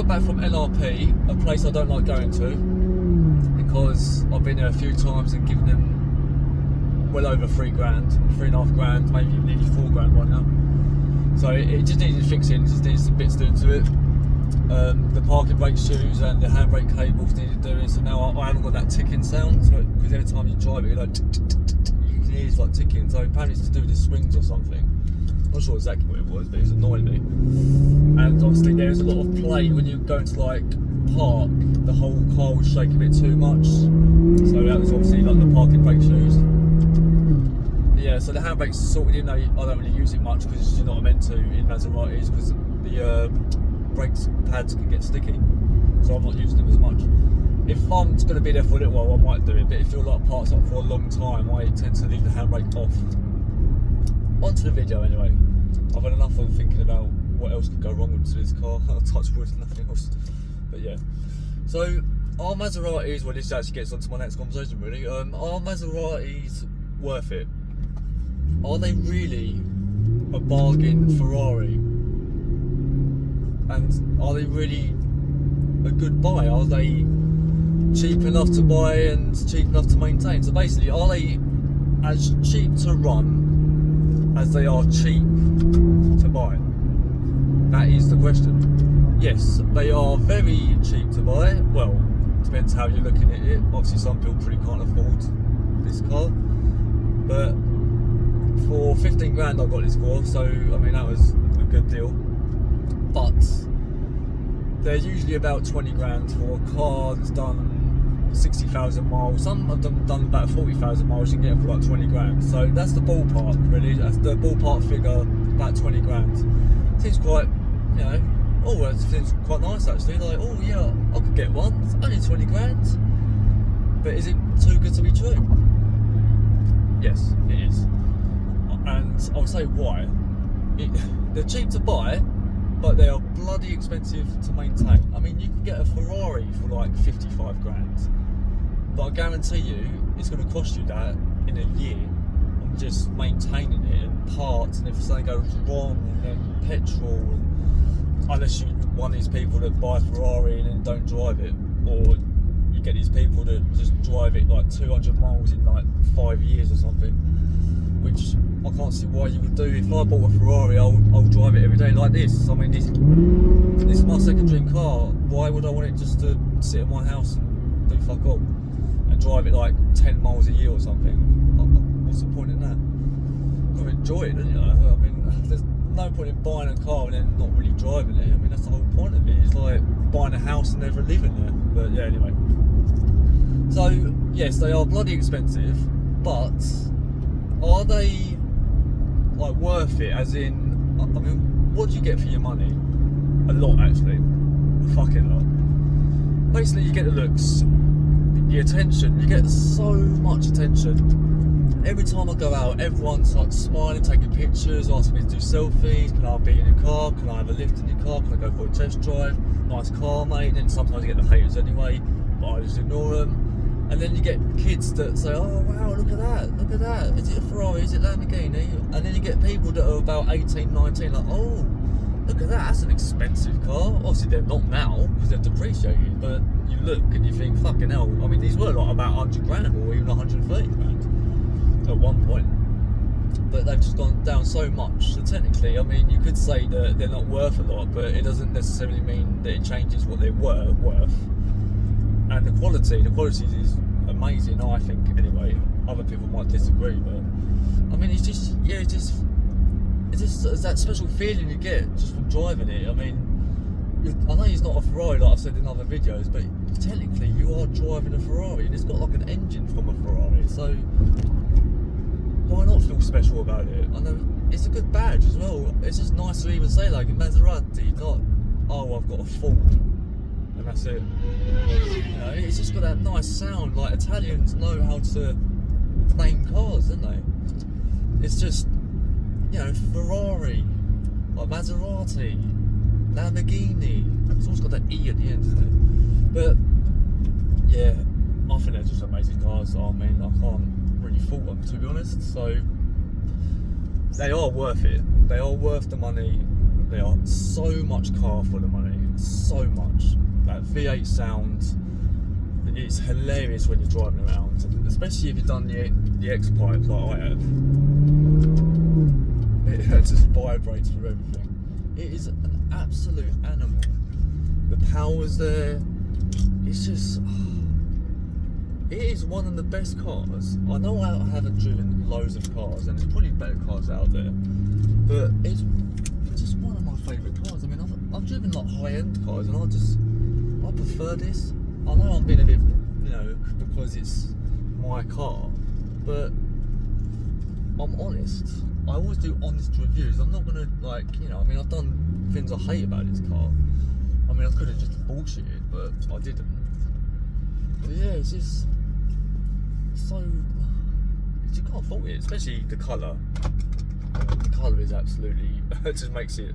got back from NRP, a place I don't like going to, because I've been there a few times and given them well over £3 grand, £3.5 grand, maybe nearly £4 right now. So it just needed fixing, it just needed some bits doing to it. The parking brake shoes and the handbrake cables needed doing, so now I haven't got that ticking sound, because every time you drive it, you're like, you can hear it's like ticking, so apparently it's to do with the springs or something. I'm not sure exactly what it was, but it was annoying me. And obviously there's a lot of play when you go into like park, the whole car would shake a bit too much, so that was obviously like the parking brake shoes. Yeah, so the handbrake's sorted, even though I don't really use it much because you're not meant to in Maseratis, because the brakes pads can get sticky, so I'm not using them as much. If I'm going to be there for a little while, I might do it, but if you're like parked up for a long time, I tend to leave the handbrake off. Onto the video anyway. I've had enough of thinking about what else could go wrong with this car. I'll touch wood, nothing else. But yeah. So, are Maseratis, well this actually gets onto my next conversation really, are Maseratis worth it? Are they really a bargain Ferrari? And are they really a good buy? Are they cheap enough to buy and cheap enough to maintain? So basically, are they as cheap to run as they are cheap to buy? That is the question. Yes, they are very cheap to buy. Well, depends how you're looking at it. Obviously some people probably can't afford this car, but for 15 grand I got this for, so I mean that was a good deal. But they're usually about 20 grand for a car that's done 60,000 miles. Some have done about 40,000 miles. You can get it for like 20 grand. So that's the ballpark, really. That's the ballpark figure, about 20 grand. Seems quite, you know, oh, it seems quite nice actually. Like, oh yeah, I could get one. It's only 20 grand. But is it too good to be true? Yes, it is. And I'll say why. They're cheap to buy, but they are bloody expensive to maintain. I mean, you can get a Ferrari for like 55 grand, but I guarantee you it's going to cost you that in a year on just maintaining it and parts, and if something goes wrong, and then petrol, and unless you're one of these people that buy a Ferrari and then don't drive it, or you get these people that just drive it like 200 miles in like 5 years or something, which I can't see why you would do. If I bought a Ferrari, I'll drive it every day like this. I mean, this is my second dream car. Why would I want it just to sit in my house and do fuck all and drive it like 10 miles a year or something? What's the point in that? You've got to enjoy it, don't you? I mean, there's no point in buying a car and then not really driving it. I mean, that's the whole point of it. It's like buying a house and never living there. But yeah, anyway. So yes, they are bloody expensive, but are they like worth it? As in, I mean, what do you get for your money? A lot, actually. A fucking lot. Basically, you get the looks, the attention. You get so much attention. Every time I go out, everyone's like smiling, taking pictures, asking me to do selfies. Can I be in your car? Can I have a lift in your car? Can I go for a test drive? Nice car, mate. And then sometimes you get the haters anyway, but I just ignore them. And then you get kids that say, oh wow, look at that, is it a Ferrari, is it Lamborghini? And then you get people that are about 18, 19, like, oh, look at that, that's an expensive car. Obviously they're not now, because they've depreciated, but you look and you think, fucking hell, I mean, these were like about 100 grand or even 130 grand at one point. But they've just gone down so much, so technically, I mean, you could say that they're not worth a lot, but it doesn't necessarily mean that it changes what they were worth. And the quality is amazing, I think, anyway. Other people might disagree, but I mean, it's just that special feeling you get just from driving it. I mean, I know it's not a Ferrari like I've said in other videos, but technically you are driving a Ferrari and it's got like an engine from a Ferrari, so why not feel special about it? I know it's a good badge as well. It's just nice to even say like a Maserati, not, oh, I've got a Ford. And that's it. You know, it's just got that nice sound. Like, Italians know how to name cars, don't they? It's just, you know, Ferrari, like Maserati, Lamborghini. It's always got that E at the end, isn't it? But yeah, I think they're just amazing cars. I mean, I can't really fault them, to be honest. So they are worth it. They are worth the money. They are so much car for the money, so much. That V8 sound, it's hilarious when you're driving around, and especially if you've done the X-Pipe like I have. It just vibrates with everything. It is an absolute animal. The power's there. It's just, it is one of the best cars. I know I haven't driven loads of cars, and there's probably better cars out there, but it's just one of my favourite cars. I mean, I've driven like high-end cars, and I prefer this. I know I'm being a bit, because it's my car, but I'm honest. I always do honest reviews. I'm not gonna I've done things I hate about this car. I mean, I could have just bullshitted, but I didn't. But yeah, it's just so, you can't fault it, especially the colour. The colour is absolutely, it just makes it,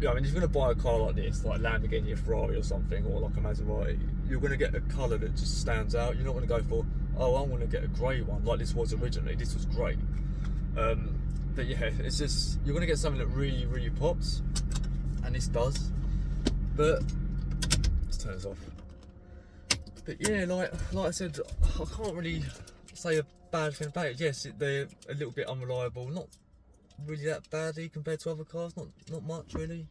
I mean, if you're going to buy a car like this, like Lamborghini or Ferrari or something, or like a Maserati, you're going to get a colour that just stands out. You're not going to go for, oh, I want to get a grey one, like this was originally. This was grey. But yeah, it's just, you're going to get something that really, really pops, and this does. But let's turn this off. But yeah, like I said, I can't really say a bad thing about it. Yes, they're a little bit unreliable, not really that badly compared to other cars, not much really.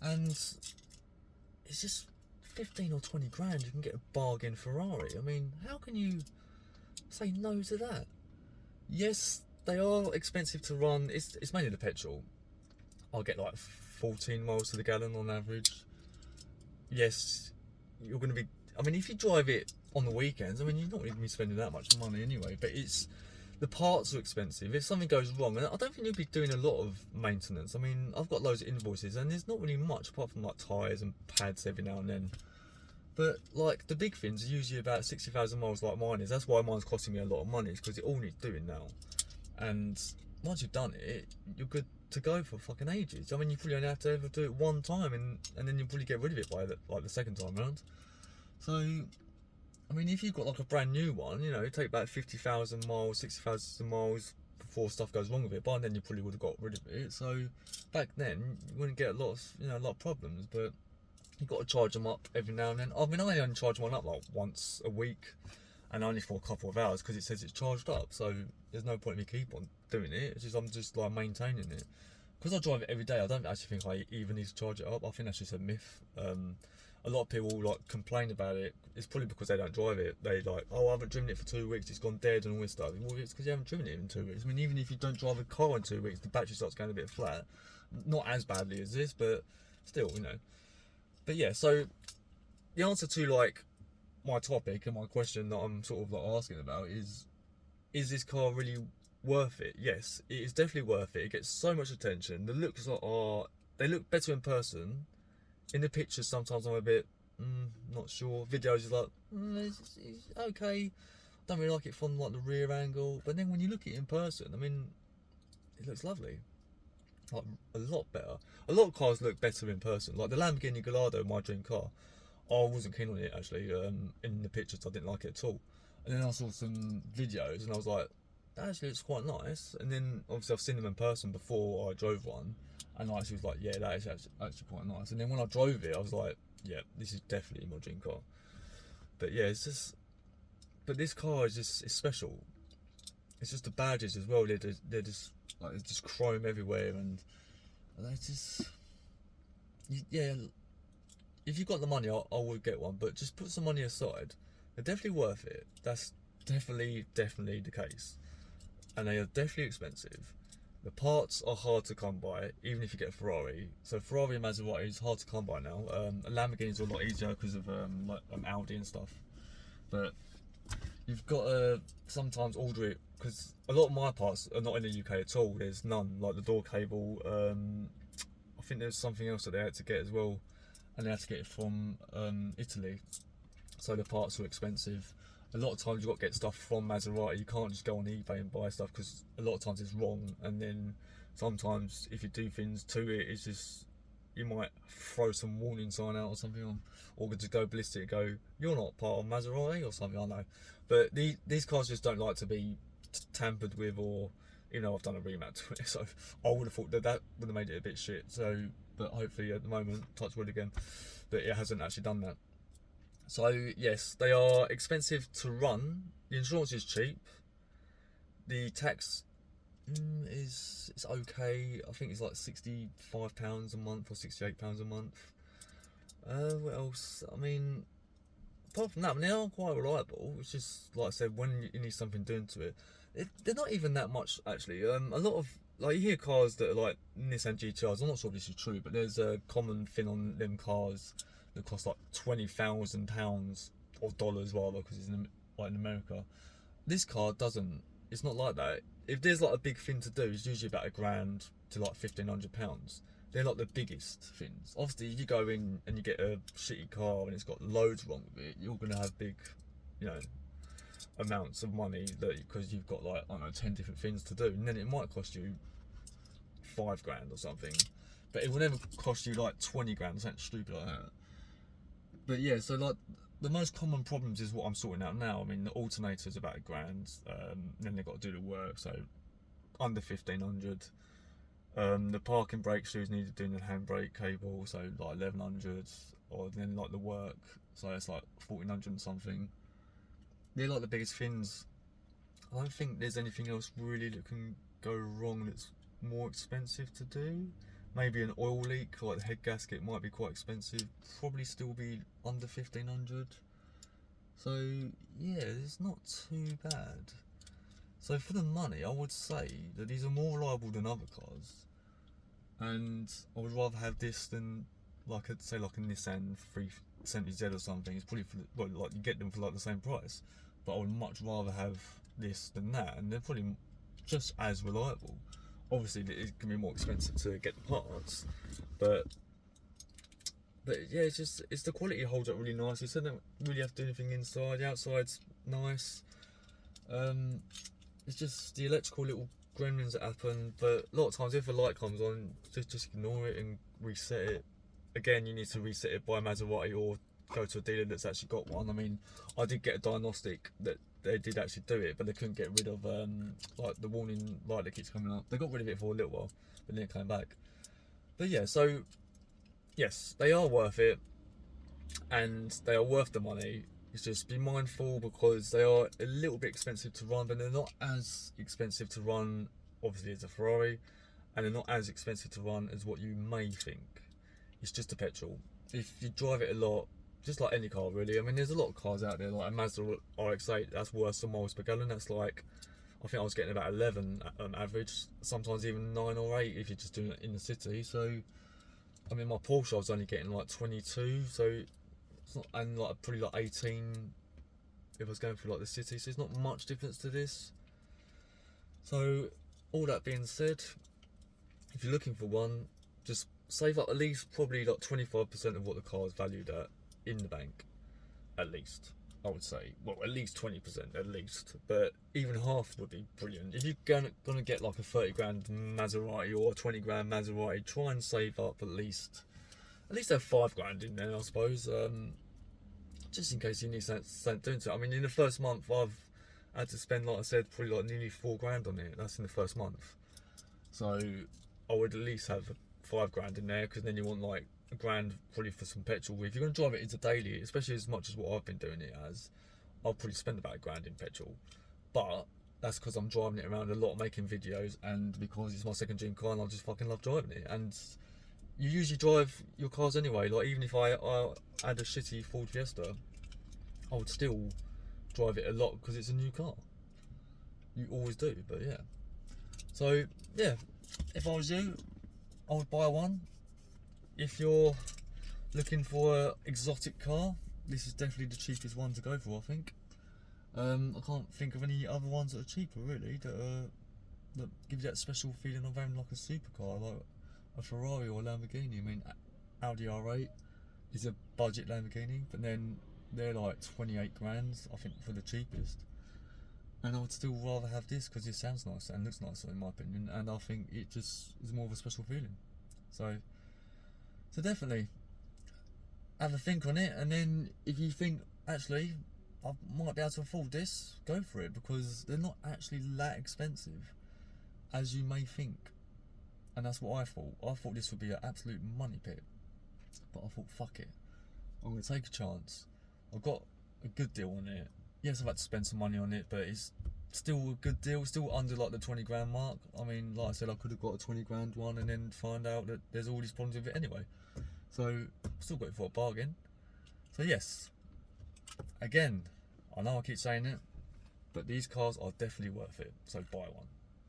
And it's just 15 or 20 grand, you can get a bargain Ferrari. I mean, how can you say no to that? Yes, they are expensive to run. It's mainly the petrol. I'll get like 14 miles to the gallon on average. Yes, you're going to be, I mean, if you drive it on the weekends, I mean, you're not going to be spending that much money anyway, but the parts are expensive. If something goes wrong, and I don't think you'll be doing a lot of maintenance. I mean, I've got loads of invoices, and there's not really much apart from like tyres and pads every now and then. But like the big things are usually about 60,000 miles like mine is. That's why mine's costing me a lot of money, because it all needs doing now. And once you've done it, you're good to go for fucking ages. I mean, you probably only have to ever do it one time, and then you'll probably get rid of it by the second time round. So, I mean, if you've got like a brand new one, it take about 50,000 miles, 60,000 miles before stuff goes wrong with it. By then you probably would have got rid of it. So back then you wouldn't get a lot of problems. But you've got to charge them up every now and then. I mean, I only charge mine up like once a week, and only for a couple of hours, because it says it's charged up. So there's no point in me keep on doing it. It's just I'm just like maintaining it. Because I drive it every day, I don't actually think I even need to charge it up. I think that's just a myth. A lot of people like complain about it. It's probably because they don't drive it. They like, oh, I haven't driven it for 2 weeks, it's gone dead and all this stuff. Well, it's because you haven't driven it in 2 weeks. I mean, even if you don't drive a car in 2 weeks, the battery starts going a bit flat. Not as badly as this, but still, But yeah, so the answer to like my topic and my question that I'm sort of like asking about is this car really worth it? Yes, it is definitely worth it. It gets so much attention. The looks they look better in person. In the pictures, sometimes I'm a bit not sure. Videos is like it's okay. Don't really like it from like the rear angle, but then when you look at it in person, I mean, it looks lovely. Like a lot better. A lot of cars look better in person. Like the Lamborghini Gallardo, my dream car. I wasn't keen on it actually. In the pictures, I didn't like it at all. And then I saw some videos, and I was like, that actually looks quite nice. And then obviously I've seen them in person before I drove one. And like, she was like, yeah, that is actually quite nice. And then when I drove it, I was like, yeah, this is definitely my dream car. But yeah, it's just, but this car is just, it's special. It's just the badges as well. They're just like, there's just chrome everywhere, and they're just, yeah. If you've got the money, I would get one. But just put some money aside. They're definitely worth it. That's definitely the case. And they are definitely expensive. The parts are hard to come by, even if you get a Ferrari. So Ferrari and Maserati is hard to come by now. Lamborghinis are a lot easier because of Audi and stuff. But you've got to sometimes order it, because a lot of my parts are not in the UK at all. There's none, like the door cable. I think there's something else that they had to get as well, and they had to get it from Italy. So the parts are expensive. A lot of times you've got to get stuff from Maserati. You can't just go on eBay and buy stuff, because a lot of times it's wrong. And then sometimes if you do things to it, it's just, you might throw some warning sign out or something, or just go ballistic, go, you're not part of Maserati or something, I know. But these cars just don't like to be tampered with or even though I've done a remap to it. So I would have thought that would have made it a bit shit. So, but hopefully at the moment, touch wood again, that it hasn't actually done that. So yes, they are expensive to run. The insurance is cheap. The tax it's okay. I think it's like £65 a month or £68 a month. What else? I mean, apart from that, I mean, they are quite reliable. It's just like I said, when you need something doing to it, they're not even that much actually. A lot of like you hear cars that are like Nissan GTRs. I'm not sure if this is true, but there's a common thing on them cars that cost like £20,000 or dollars rather, because it's in America. This car doesn't. It's not like that. If there's like a big thing to do, it's usually about £1,000 to like £1,500. They're like the biggest things. Obviously, if you go in and you get a shitty car and it's got loads wrong with it, you're gonna have big, amounts of money because you've got like 10 different things to do, and then it might cost you £5,000 or something, but it will never cost you like 20 grand, something stupid like that. But yeah, so like the most common problems is what I'm sorting out now. I mean, the alternator's about £1,000, then they've got to do the work, so under 1,500. The parking brake shoes needed doing the handbrake cable, so like 1,100, or then like the work, so it's like 1,400 and something. They're like the biggest things. I don't think there's anything else really that can go wrong that's more expensive to do. Maybe an oil leak, like the head gasket might be quite expensive, probably still be under 1,500. So yeah, it's not too bad. So for the money, I would say that these are more reliable than other cars, and I would rather have this than like a Nissan 370Z or something. It's probably like you get them for like the same price, but I would much rather have this than that, and they're probably just as reliable. Obviously, it can be more expensive to get the parts, but yeah, it's the quality holds up really nicely. So they don't really have to do anything inside. The outside's nice. It's just the electrical little gremlins that happen. But a lot of times, if a light comes on, just ignore it and reset it. Again, you need to reset it by Maserati or go to a dealer that's actually got one. I mean, I did get a diagnostic that they did actually do it, but they couldn't get rid of like the warning light that keeps coming up. They got rid of it for a little while, but then it came back. But yeah, so yes, they are worth it, and they are worth the money. It's just be mindful because they are a little bit expensive to run, but they're not as expensive to run, obviously, as a Ferrari, and they're not as expensive to run as what you may think. It's just the petrol. If you drive it a lot, just like any car really. I mean, there's a lot of cars out there, like a Mazda RX-8, that's worse than miles per gallon. That's like, I think I was getting about 11 on average, sometimes even 9 or 8 if you're just doing it in the city. So, I mean, my Porsche I was only getting like 22, so it's not, and like probably like 18 if I was going through like the city. So it's not much difference to this. So, all that being said, if you're looking for one, just save up at least probably like 25% of what the car is valued at in the bank, at least. I would say, well, at least 20% at least, but even half would be brilliant. If you're gonna get like a 30 grand Maserati or a 20 grand Maserati, try and save up at least have 5 grand in there, I suppose, just in case you need something doing to it. I mean, in the first month I've had to spend, like I said, probably like nearly 4 grand on it. That's in the first month, so I would at least have 5 grand in there, because then you want like a grand probably for some petrol. If you're going to drive it into daily, especially as much as what I've been doing it as, I'll probably spend about 1 grand in petrol. But that's because I'm driving it around a lot, making videos, and because it's my second dream car and I just fucking love driving it. And you usually drive your cars anyway. Like, even if I had a shitty Ford Fiesta, I would still drive it a lot because it's a new car. You always do. But yeah, so yeah, if I was you, I would buy one. If you're looking for an exotic car, this is definitely the cheapest one to go for, I think. I can't think of any other ones that are cheaper really, that give you that special feeling of having like a supercar, like a Ferrari or a Lamborghini. I mean, Audi R8 is a budget Lamborghini, but then they're like 28 grand, I think, for the cheapest. And I would still rather have this because it sounds nicer and looks nicer in my opinion, and I think it just is more of a special feeling. So definitely have a think on it, and then if you think, actually, I might be able to afford this, go for it, because they're not actually that expensive. as you may think. And that's what I thought. I thought this would be an absolute money pit. But I thought, fuck it. I'm going to take a chance. I've got a good deal on it. Yes, I've had to spend some money on it, but it's still a good deal. Still under like the 20 grand mark. I mean, like I said, I could have got a 20 grand one and then find out that there's all these problems with it anyway. So, still got it for a bargain. So yes, again, I know I keep saying it, but these cars are definitely worth it. So buy one.